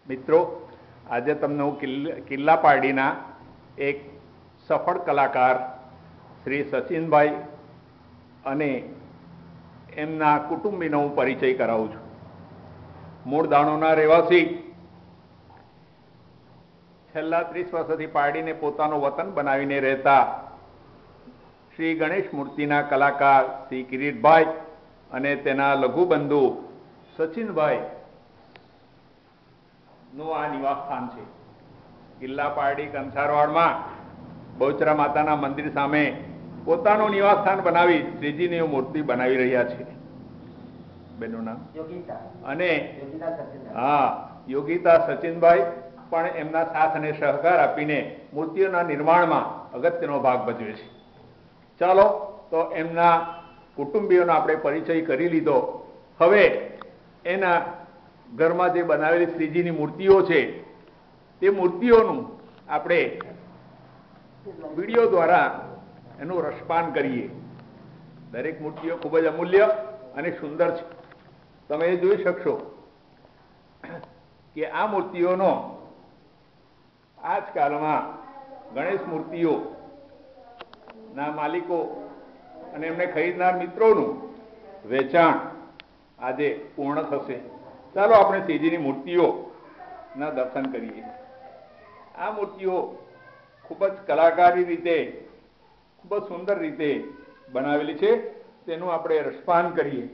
મિત્રો, આજે તમને હું કિલ્લા પારડીના એક સફળ કલાકાર શ્રી સચિનભાઈ અને એમના કુટુંબીનો હું પરિચય કરાવું છું. મૂળ દાણોના રહેવાસી, છેલ્લા 30 વર્ષથી પારડીને પોતાનું વતન બનાવીને રહેતા શ્રી ગણેશ મૂર્તિના કલાકાર શ્રી કિરીટભાઈ અને તેના લઘુબંધુ સચિનભાઈ નું આ નિવાસ સ્થાન છે. કિલ્લા પારડી કંસારવાડમાં બહુચરા માતાના મંદિર સામે પોતાનું નિવાસ સ્થાન બનાવી શ્રીજીની મૂર્તિ બનાવી રહ્યા છે. બેનું નામ અને યોગિતા સચિનભાઈ પણ એમના સાથ અને સહકાર આપીને મૂર્તિઓના નિર્માણમાં અગત્યનો ભાગ ભજવે છે. ચાલો તો એમના કુટુંબીઓનો આપણે પરિચય કરી લીધો. હવે એના ઘરમાં જે બનાવેલી શ્રીજીની મૂર્તિઓ છે તે મૂર્તિઓનું આપણે વિડીયો દ્વારા એનું રસપાન કરીએ. દરેક મૂર્તિઓ ખૂબ જ અમૂલ્ય અને સુંદર છે. તમે એ જોઈ શકશો કે આ મૂર્તિઓનો આજકાલમાં ગણેશ મૂર્તિઓ ના માલિકો અને એમને ખરીદનાર મિત્રોનું વેચાણ આજે પૂર્ણ થશે. ચાલો આપણે શ્રીજીની મૂર્તિઓના દર્શન કરીએ. આ મૂર્તિઓ ખૂબ જ કલાકારી રીતે, ખૂબ જ સુંદર રીતે બનાવેલી છે. તેનું આપણે રસપાન કરીએ.